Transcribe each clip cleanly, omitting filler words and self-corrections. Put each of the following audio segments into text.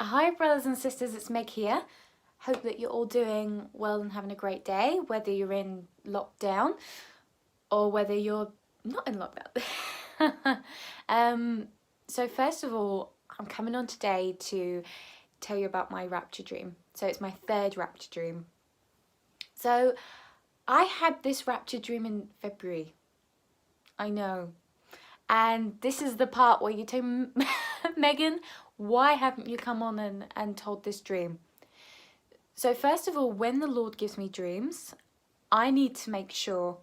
Hi brothers and sisters, it's Meg here. Hope that you're all doing well and having a great day, whether you're in lockdown or whether you're not in lockdown. So first of all, I'm coming on today to tell you about my rapture dream. So it's my third rapture dream. So I had this rapture dream in February. I know. And this is the part where you tell Megan, why haven't you come on and told this dream? So first of all, when the Lord gives me dreams, I need to make sure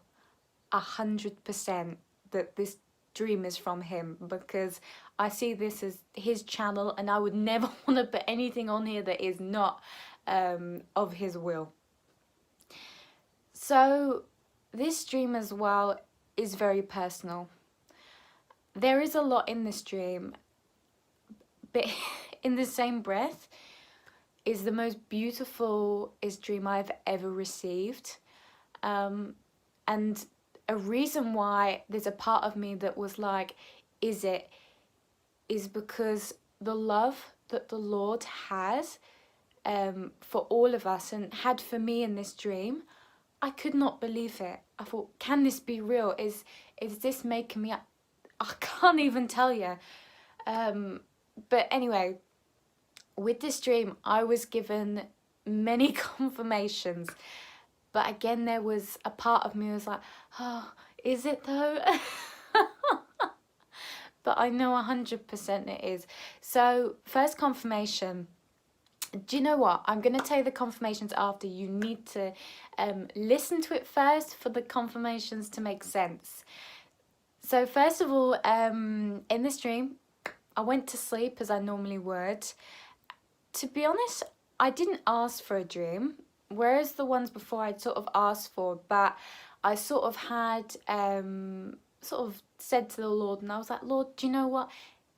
100% that this dream is from him, because I see this as his channel and I would never want to put anything on here that is not of his will. So this dream as well is very personal. There is a lot in this dream, but in the same breath is the most beautiful dream I've ever received. And a reason why there's a part of me that was like, is because the love that the Lord has for all of us and had for me in this dream, I could not believe it. I thought, can this be real? Is this making me up? I can't even tell you. But anyway, with this dream, I was given many confirmations. But again, there was a part of me was like, oh, is it though? But I know 100% it is. So first confirmation. Do you know what? I'm going to tell you the confirmations after. You need to listen to it first for the confirmations to make sense. So first of all, in this dream, I went to sleep as I normally would. To be honest, I didn't ask for a dream, whereas the ones before I'd sort of asked for, but I sort of had sort of said to the Lord, and I was like, Lord, do you know what?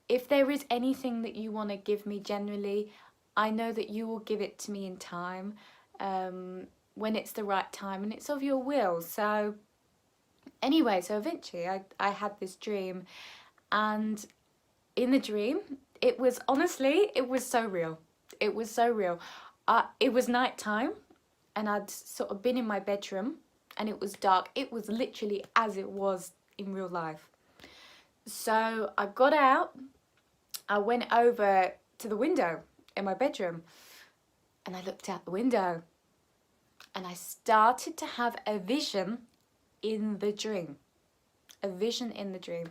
If there is anything that you want to give me generally, I know that you will give it to me in time, when it's the right time and it's of your will. So anyway, so eventually I had this dream, and in the dream, it was honestly, it was so real. It was so real. It was nighttime and I'd sort of been in my bedroom and it was dark. It was literally as it was in real life. So I got out, I went over to the window in my bedroom and I looked out the window and I started to have a vision in the dream. A vision in the dream.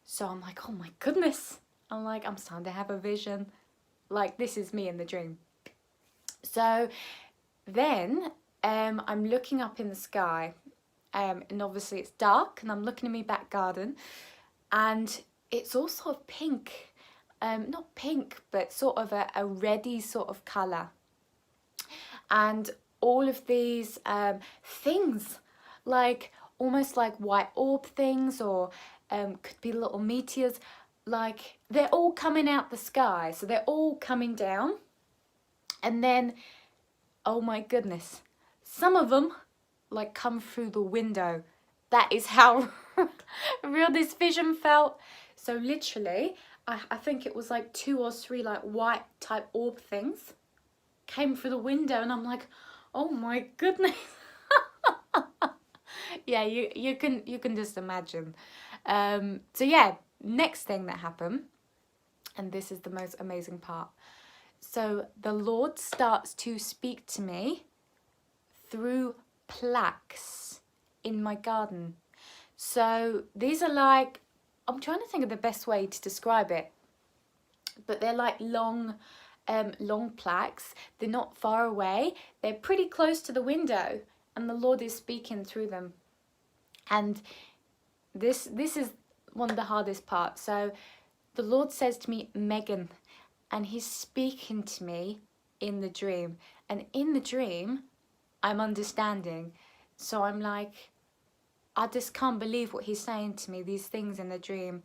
So I'm like, oh my goodness. I'm starting to have a vision. Like, this is me in the dream. So then I'm looking up in the sky, and obviously it's dark, and I'm looking in my back garden, and it's all sort of pink. Not pink, but sort of a reddy sort of colour. And all of these things, like almost like white orb things, or could be little meteors, like they're all coming out the sky. So they're all coming down, and then, oh my goodness, some of them like come through the window. That is how real this vision felt. So literally, I think it was like 2 or 3 like white type orb things came through the window, and I'm like, oh my goodness. Yeah, you can just imagine. So yeah, next thing that happened, and this is the most amazing part. So the Lord starts to speak to me through plaques in my garden. So these are like, I'm trying to think of the best way to describe it, but they're like long plaques. They're not far away. They're pretty close to the window, and the Lord is speaking through them. And this is one of the hardest parts. So the Lord says to me, Megan, and he's speaking to me in the dream. And in the dream, I'm understanding. So I'm like, I just can't believe what he's saying to me, these things in the dream.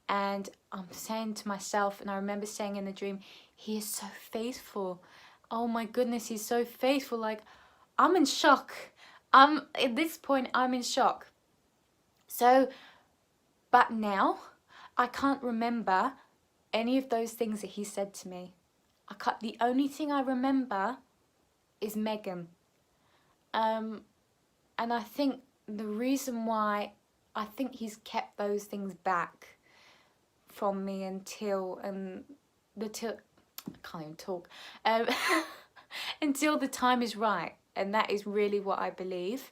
And I'm saying to myself, and I remember saying in the dream, he is so faithful. Oh my goodness, he's so faithful. Like, I'm in shock. At this point, I'm in shock. So, but now, I can't remember any of those things that he said to me. The only thing I remember is Megan. And I think the reason why, I think he's kept those things back from me until I can't even talk, until the time is right. And that is really what I believe,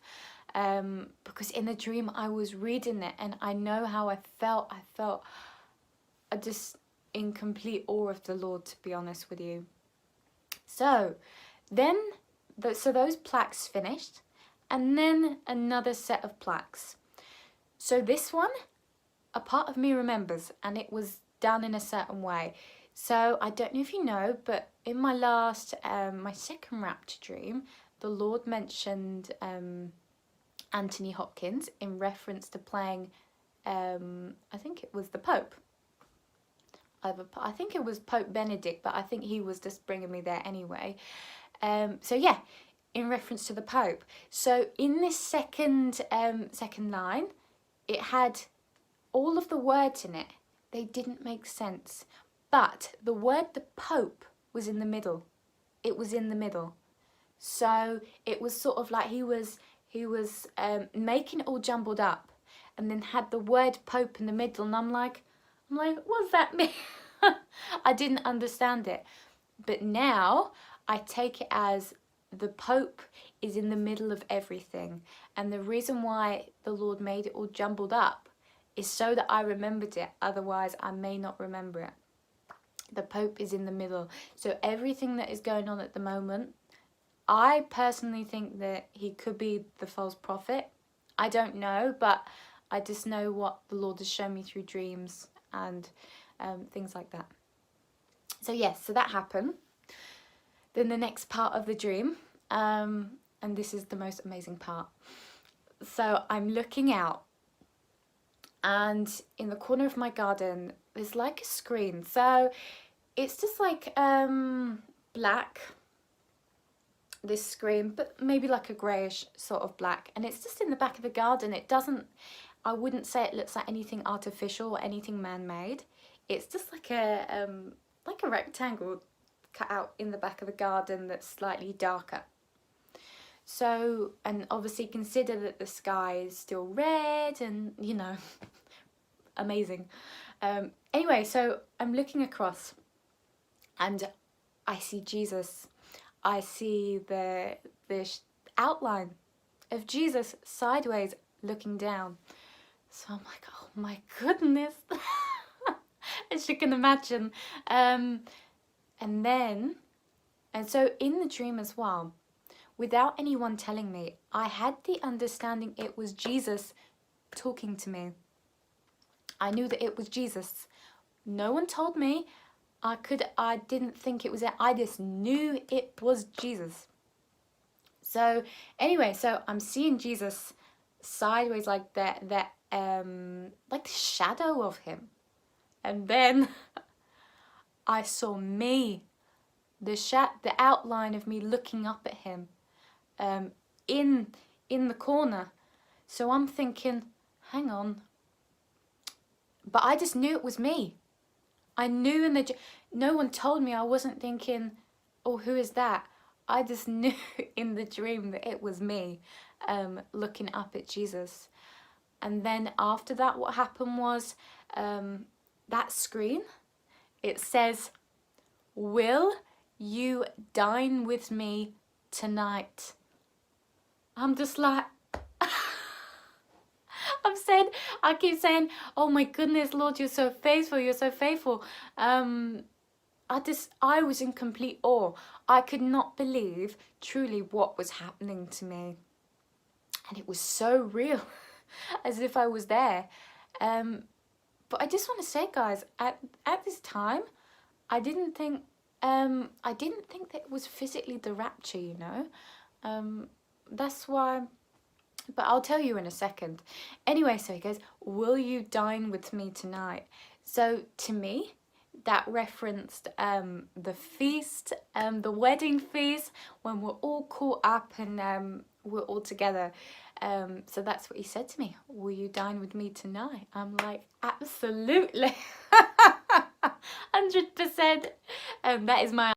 because in the dream I was reading it and I know how I felt just in complete awe of the Lord, to be honest with you. So then so those plaques finished, and then another set of plaques. So this one, a part of me remembers, and it was done in a certain way. So I don't know if you know, but in my last, my second Rapture dream, the Lord mentioned Anthony Hopkins in reference to playing, I think it was the Pope. I think it was Pope Benedict, but I think he was just bringing me there anyway. So yeah, in reference to the Pope. So in this second line, it had all of the words in it. They didn't make sense. But the word the Pope was in the middle. It was in the middle. So it was sort of like he was making it all jumbled up, and then had the word Pope in the middle, and I'm like, what does that mean? I didn't understand it. But now I take it as the Pope is in the middle of everything. And the reason why the Lord made it all jumbled up is so that I remembered it. Otherwise, I may not remember it. The Pope is in the middle. So everything that is going on at the moment, I personally think that he could be the false prophet. I don't know, but I just know what the Lord has shown me through dreams and things like that. So yes, so that happened. Then the next part of the dream, and this is the most amazing part. So I'm looking out, and in the corner of my garden, there's like a screen. So it's just like black, this screen, but maybe like a greyish sort of black. And it's just in the back of the garden. It doesn't, I wouldn't say it looks like anything artificial or anything man-made. It's just like a rectangle cut out in the back of the garden that's slightly darker. So, and obviously consider that the sky is still red and, you know, amazing. Anyway, so I'm looking across and I see Jesus. I see the outline of Jesus sideways looking down. So I'm like, oh my goodness. As you can imagine. And so in the dream as well, without anyone telling me, I had the understanding it was Jesus talking to me. I knew that it was Jesus. No one told me. I didn't think it was it. I just knew it was Jesus. So anyway, so I'm seeing Jesus sideways like that, like the shadow of him. And then I saw me, the outline of me looking up at him, in the corner. So I'm thinking, hang on. But I just knew it was me. I knew no one told me. I wasn't thinking, oh, who is that? I just knew in the dream that it was me, looking up at Jesus. And then after that, what happened was, that screen, it says, will you dine with me tonight? I'm just like, I keep saying, oh my goodness, Lord, you're so faithful, you're so faithful. I was in complete awe. I could not believe truly what was happening to me. And it was so real, as if I was there. But I just want to say, guys, at this time, I didn't think that it was physically the rapture, you know. That's why, but I'll tell you in a second. Anyway, so he goes, will you dine with me tonight? So to me, that referenced the feast, the wedding feast, when we're all caught up and we're all together. So that's what he said to me. Will you dine with me tonight? I'm like, absolutely. 100%. That is my